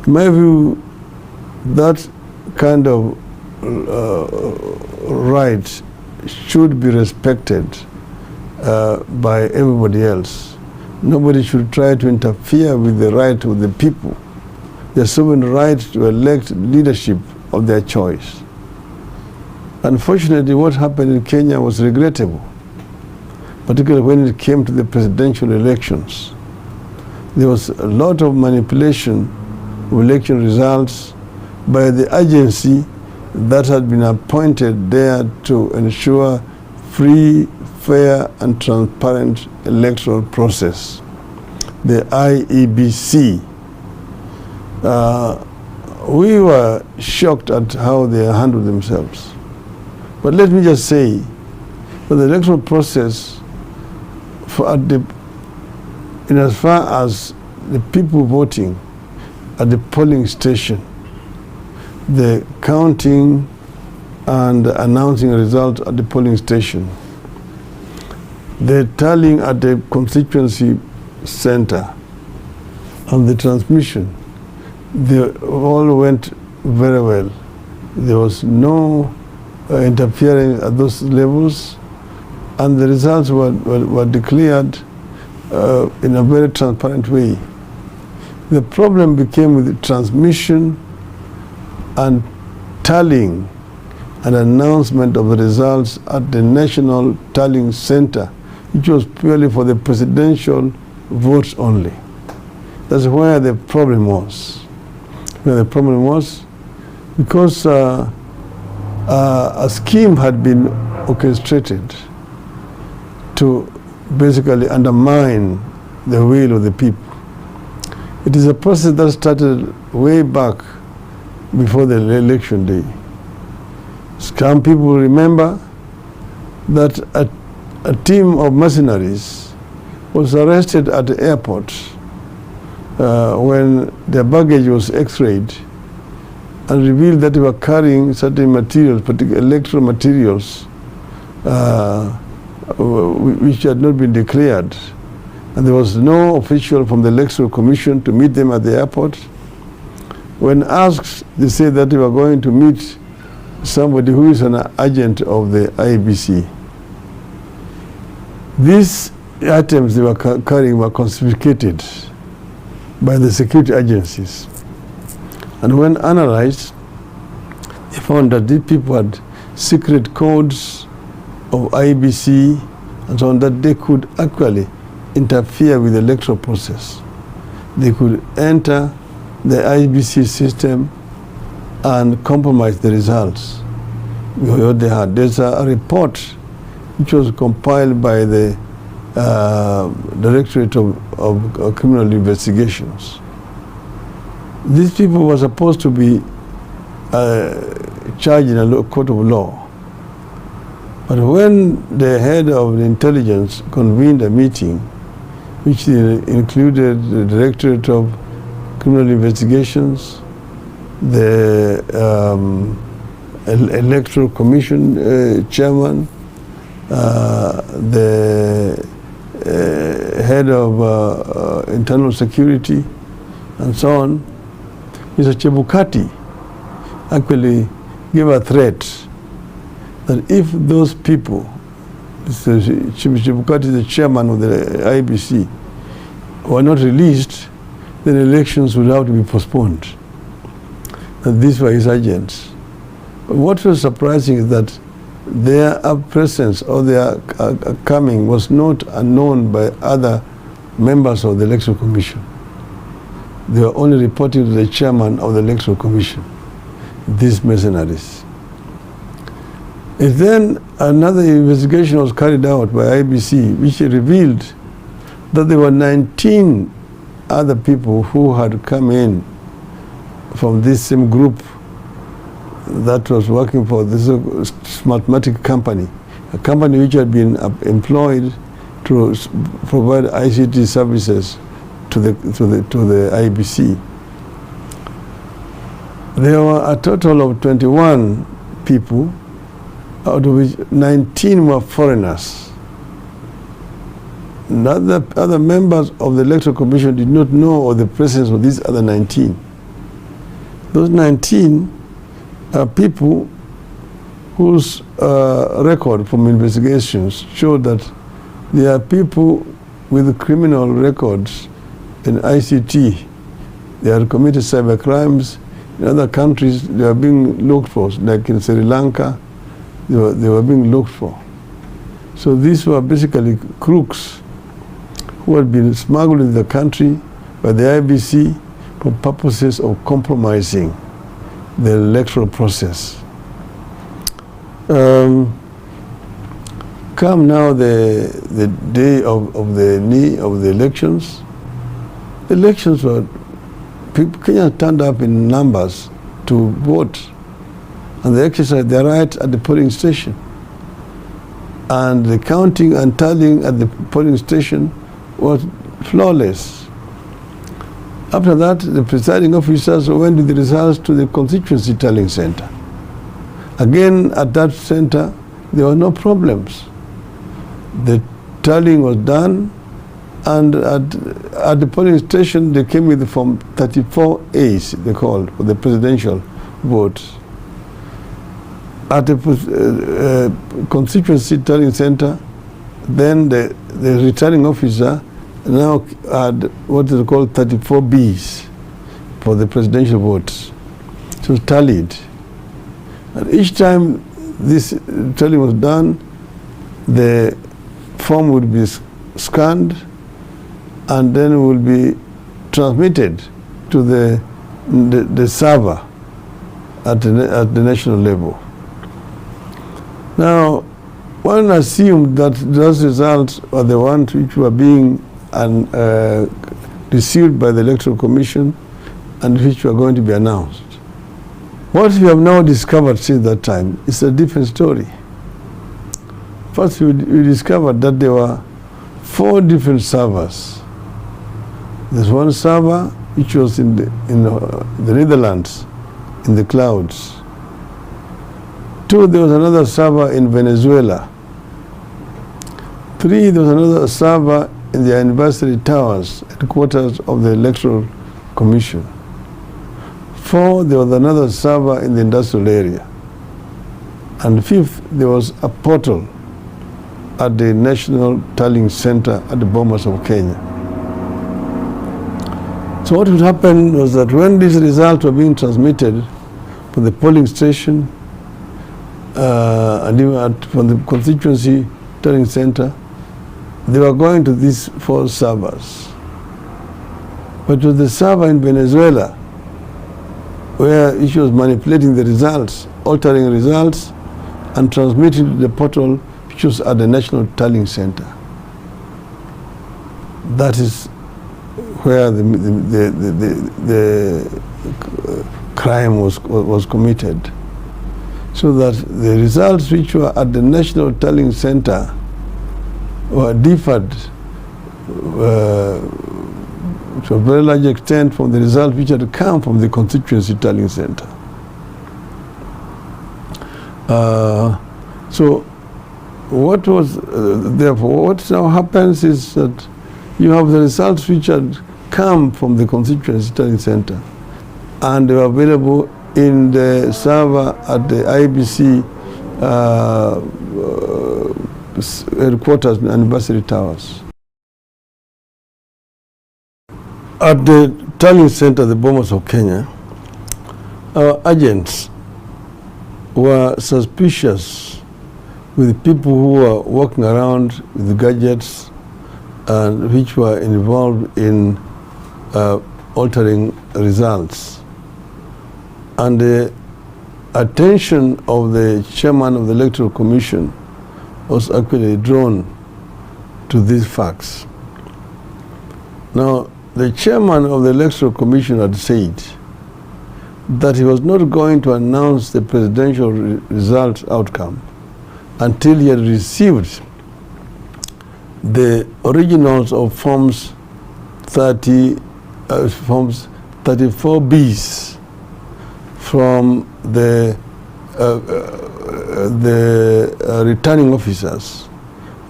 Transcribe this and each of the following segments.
In my view, that kind of right should be respected by everybody else. Nobody should try to interfere with the right of the people, their sovereign right to elect leadership of their choice. Unfortunately, what happened in Kenya was regrettable, particularly when it came to the presidential elections. There was a lot of manipulation of election results by the agency that had been appointed there to ensure free, fair, and transparent electoral process, the IEBC. We were shocked at how they handled themselves. But let me just say that the electoral process, in as far as the people voting at the polling station, the counting and announcing a result at the polling station, the tallying at the constituency center, and the transmission, they all went very well. There was no interfering at those levels, and the results were declared in a very transparent way. The problem became with the transmission and tallying and announcement of the results at the National Tallying Center, which was purely for the presidential votes only. That's where the problem was. Where the problem was because a scheme had been orchestrated to basically undermine the will of the people. It is a process that started way back before the election day. Some people remember that a team of mercenaries was arrested at the airport when their baggage was x-rayed and revealed that they were carrying certain materials, particularly electoral materials, which had not been declared. And there was no official from the Electoral Commission to meet them at the airport. When asked, they said that they were going to meet somebody who is an agent of the IEBC. These items they were carrying were confiscated by the security agencies. And when analyzed, they found that these people had secret codes of IEBC and so on, that they could actually interfere with the electoral process. They could enter the IEBC system and compromise the results. What they had. There's a report which was compiled by the Directorate of Criminal Investigations. These people were supposed to be charged in a court of law. But when the head of the intelligence convened a meeting, which included the Directorate of Criminal Investigations, the Electoral Commission chairman, the head of internal security, and so on, Mr. Chebukati actually gave a threat that if those people, Mr. Chebukati, the chairman of the IEBC, were not released, then elections would have to be postponed. And these were his agents. What was surprising is that their presence or their coming was not unknown by other members of the Electoral Commission. They were only reporting to the chairman of the Electoral Commission, these mercenaries. And then another investigation was carried out by IEBC, which revealed that there were 19 other people who had come in from this same group that was working for this Smartmatic company, a company which had been employed to provide ICT services to the IEBC. There were a total of 21 people, out of which 19 were foreigners. Other members of the Electoral Commission did not know of the presence of these other 19. Those 19 are people whose record from investigations show that they are people with criminal records in ICT. They have committed cyber crimes. In other countries, they are being looked for, like in Sri Lanka, they were being looked for. So these were basically crooks who had been smuggled into the country by the IBC for purposes of compromising the electoral process. Come now the day of the elections. The elections were, Kenyans turned up in numbers to vote, and they exercised their right at the polling station. And the counting and tallying at the polling station was flawless. After that, the presiding officers went with the results to the constituency tallying center. Again, at that center, there were no problems. The tallying was done, and at the polling station, they came with Form 34As, they called, for the presidential vote. At the constituency tallying center, then the returning officer now had what is called 34Bs for the presidential votes. It was tallied. And each time this tallying was done, the form would be scanned and then will be transmitted to the server at the national level. Now, one assumed that those results are the ones which were being received by the Electoral Commission and which were going to be announced. What we have now discovered since that time is a different story. First, we discovered that there were 4 different servers. There's one server which was in the Netherlands, in the clouds. 2, there was another server in Venezuela. 3, there was another server in the anniversary towers, headquarters of the Electoral Commission. 4, there was another server in the industrial area. And 5th, there was a portal at the National Tallying Center at the Bomas of Kenya. So what would happen was that when these results were being transmitted from the polling station and even from the constituency tallying center, they were going to these 4 servers. But with the server in Venezuela, where it was manipulating the results, altering results, and transmitting to the portal which was at the National Tallying Center. That is where the crime was committed. So that the results which were at the National Tallying Center were differed to a very large extent from the results which had come from the constituency tallying center. So what was therefore what now happens is that you have the results which had come from the constituency tallying center, and they were available in the server at the IBC headquarters in Anniversary Towers. At the tallying center, the Bomas of Kenya, our agents were suspicious with people who were walking around with gadgets and which were involved in altering results. And the attention of the chairman of the Electoral Commission was actually drawn to these facts. Now, the chairman of the Electoral Commission had said that he was not going to announce the presidential result outcome until he had received the originals of forms 34Bs from the returning officers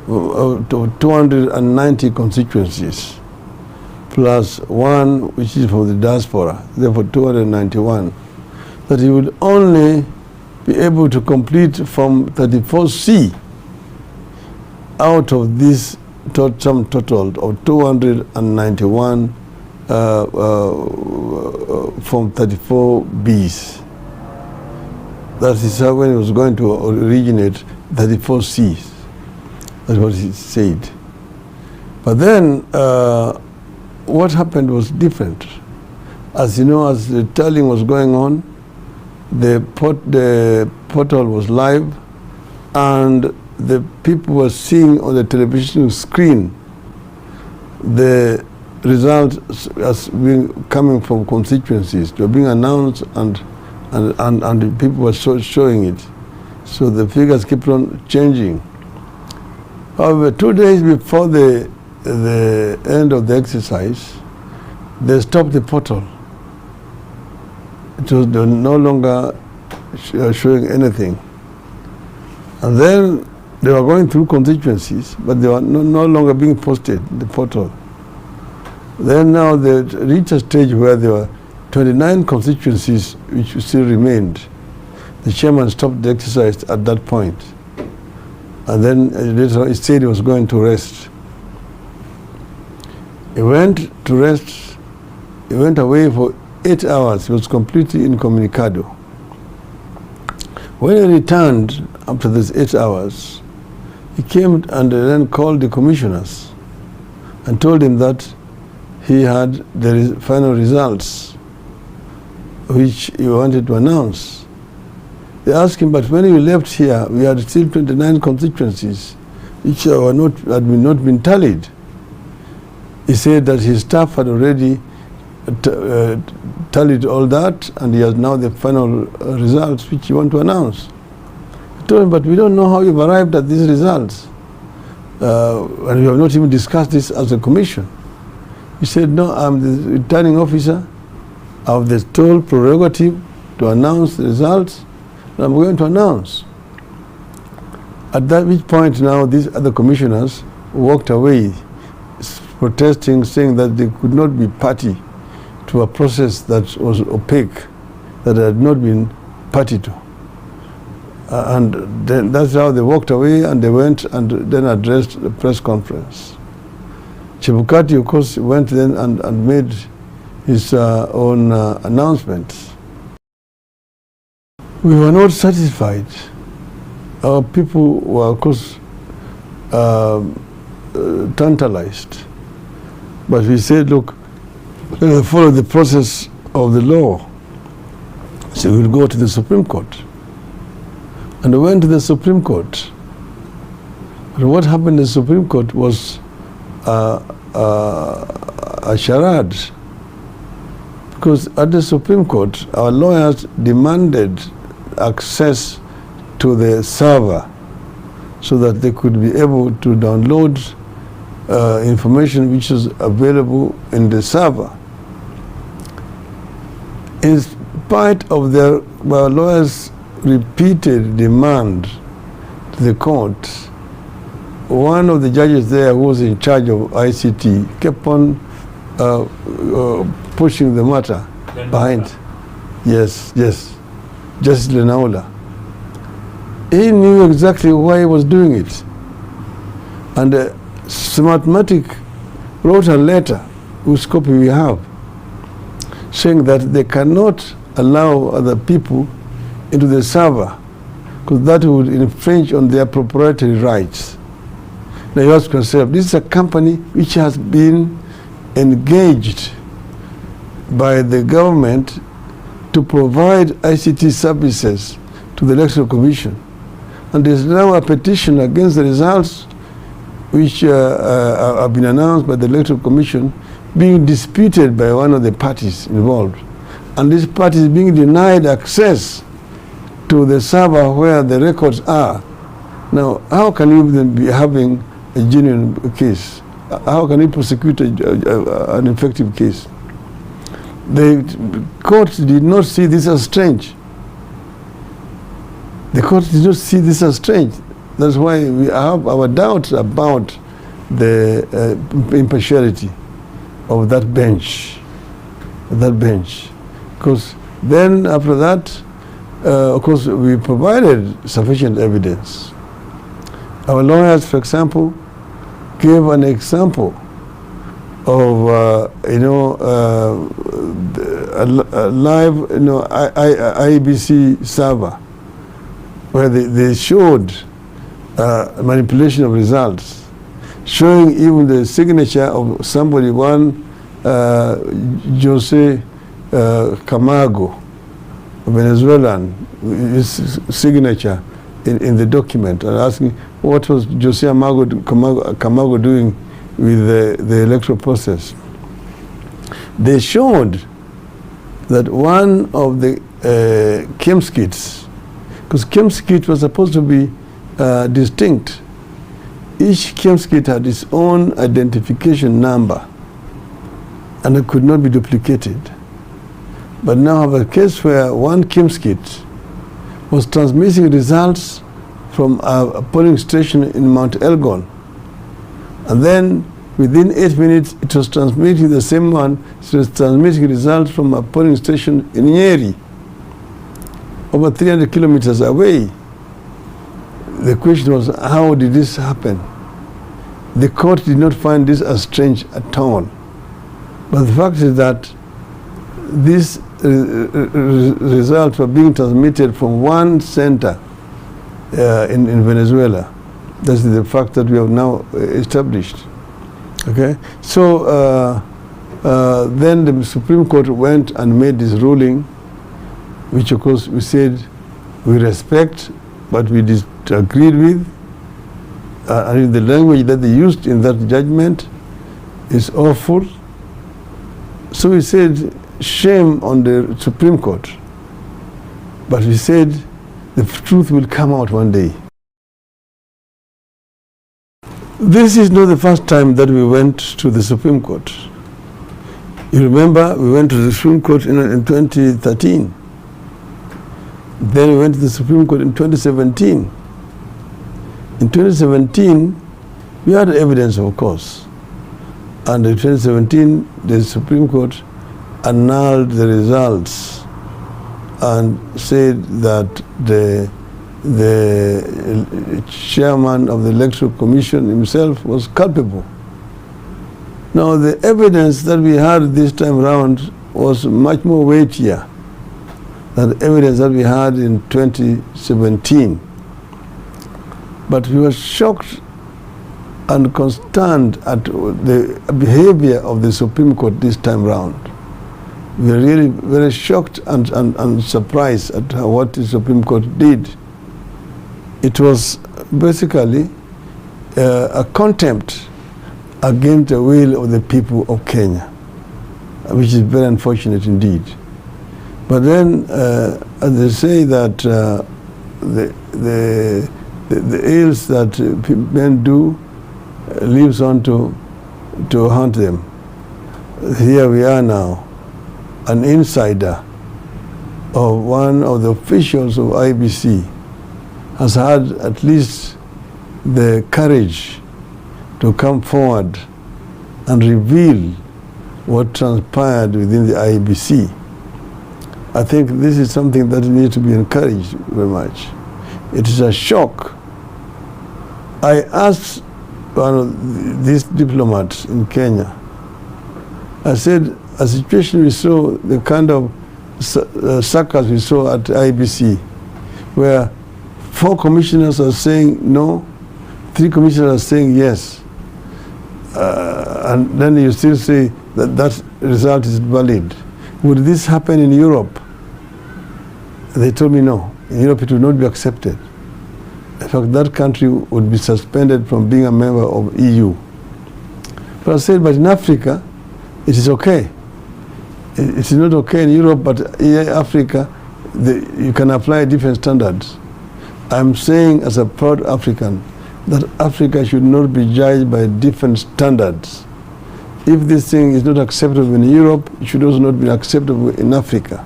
of 290 constituencies, plus 1 which is for the diaspora, therefore 291. that he would only be able to complete from 34C out of this sum total of 291 from 34Bs. That is how when he was going to originate 34Cs. That's what he said. But then what happened was different. As you know, as the tallying was going on, the portal was live, and the people were seeing on the television screen the results as being coming from constituencies. They were being announced, and the people were showing it. So the figures kept on changing. However, 2 days before the end of the exercise, they stopped the portal. It was no longer showing anything. And then they were going through constituencies, but they were no longer being posted in the portal. Then now they reached a stage where there were 29 constituencies which still remained. The chairman stopped the exercise at that point. And then later on he said he was going to rest. He went to rest. He went away for 8 hours. He was completely incommunicado. When he returned after these 8 hours, he came and then called the commissioners and told them that he had the final results which he wanted to announce. They asked him, but when you left here, we had still 29 constituencies which had not been tallied. He said that his staff had already tallied all that, and he has now the final results which he want to announce. I told him, but we don't know how you've arrived at these results. And we have not even discussed this as a commission. He said, no, I'm the returning officer. I have the sole prerogative to announce the results, and I'm going to announce. At that which point now these other commissioners walked away, protesting, saying that they could not be party to a process that was opaque, that had not been party to. And then that's how they walked away, and they went and then addressed the press conference. Chebukati, of course, went then and made his own announcements. We were not satisfied. Our people were, of course, tantalized. But we said, look, follow the process of the law. So we'll go to the Supreme Court. And we went to the Supreme Court. And what happened in the Supreme Court was a charade. Because at the Supreme Court, our lawyers demanded access to the server so that they could be able to download information which is available in the server. In spite of their lawyers' repeated demand to the court, one of the judges there who was in charge of ICT kept on pushing the matter behind. Yes, Justice Lenaula. He knew exactly why he was doing it. And Smartmatic wrote a letter, whose copy we have, saying that they cannot allow other people into the server because that would infringe on their proprietary rights. Now you ask yourself, this is a company which has been engaged by the government to provide ICT services to the Electoral Commission. And there's now a petition against the results which have been announced by the Electoral Commission being disputed by one of the parties involved. And this party is being denied access to the server where the records are. Now, how can you then be having a genuine case? How can you prosecute an effective case? The court did not see this as strange. The court did not see this as strange. That's why we have our doubts about the impartiality of that bench. Because Then after that, of course, we provided sufficient evidence. Our lawyers, for example, gave an example of a live IBC server where they showed manipulation of results, showing even the signature of somebody, one Jose Camargo, a Venezuelan, his signature in the document, and asking what was Jose Camargo doing with the electoral process. They showed that one of the KIMS kits, because KIMS kit was supposed to be distinct. Each KIMS kit had its own identification number and it could not be duplicated. But now I have a case where one KIMS kit was transmitting results from a polling station in Mount Elgon. And then within 8 minutes, it was transmitting the same one, it was transmitting results from a polling station in Nyeri, over 300 kilometers away. The question was, how did this happen? The court did not find this as strange at all. But the fact is that these results were being transmitted from one center in Venezuela. That's the fact that we have now established. Okay, so then the Supreme Court went and made this ruling, which of course we said we respect, but we disagreed with. And the language that they used in that judgment is awful. So we said, shame on the Supreme Court. But we said the truth will come out one day. This is not the first time that we went to the Supreme Court. You remember, we went to the Supreme Court in 2013. Then we went to the Supreme Court in 2017. In 2017, we had evidence, of course. And in 2017, the Supreme Court annulled the results and said that the chairman of the Electoral Commission himself was culpable. Now, the evidence that we had this time around was much more weightier than the evidence that we had in 2017. But we were shocked and consterned at the behavior of the Supreme Court this time round. We were really very shocked and surprised at what the Supreme Court did. It was basically a contempt against the will of the people of Kenya, which is very unfortunate indeed. But then, as they say that the ills that men do lives on to haunt them. Here we are now, an insider of one of the officials of IBC has had at least the courage to come forward and reveal what transpired within the IBC. I think this is something that needs to be encouraged very much. It is a shock. I asked one of these diplomats in Kenya, I said, a situation we saw, the kind of circus we saw at IBC, where 4 commissioners are saying no, 3 commissioners are saying yes, and then you still say that that result is valid. Would this happen in Europe? They told me no. In Europe it would not be accepted. In fact, that country would be suspended from being a member of EU. But I said, but in Africa, it is okay. It is not okay in Europe, but in Africa, you can apply different standards. I'm saying as a proud African that Africa should not be judged by different standards. If this thing is not acceptable in Europe, it should also not be acceptable in Africa.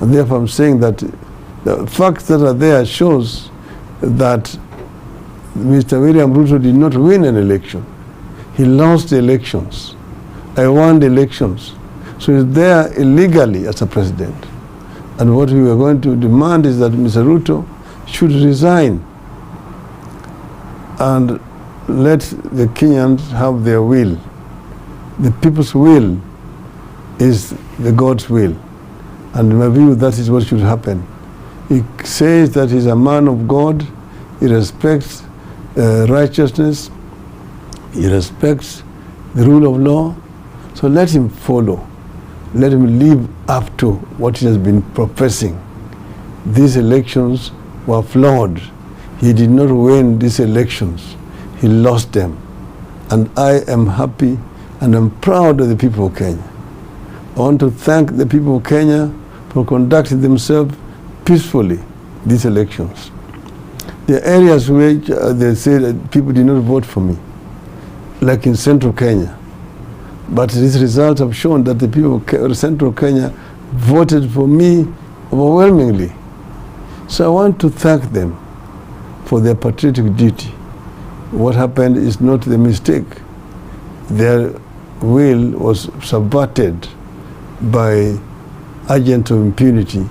And therefore I'm saying that the facts that are there shows that Mr. William Ruto did not win an election. He lost the elections. I won the elections. So he's there illegally as a president. And what we are going to demand is that Mr. Ruto should resign and let the Kenyans have their will. The people's will is the God's will. And in my view, that is what should happen. He says that he's a man of God. He respects righteousness. He respects the rule of law. So let him follow. Let him live up to what he has been professing. These elections were flawed. He did not win these elections. He lost them. And I am happy and I'm proud of the people of Kenya. I want to thank the people of Kenya for conducting themselves peacefully these elections. There are areas where they say that people did not vote for me, like in central Kenya. But these results have shown that the people of central Kenya voted for me overwhelmingly. So I want to thank them for their patriotic duty. What happened is not the mistake. Their will was subverted by agents of impunity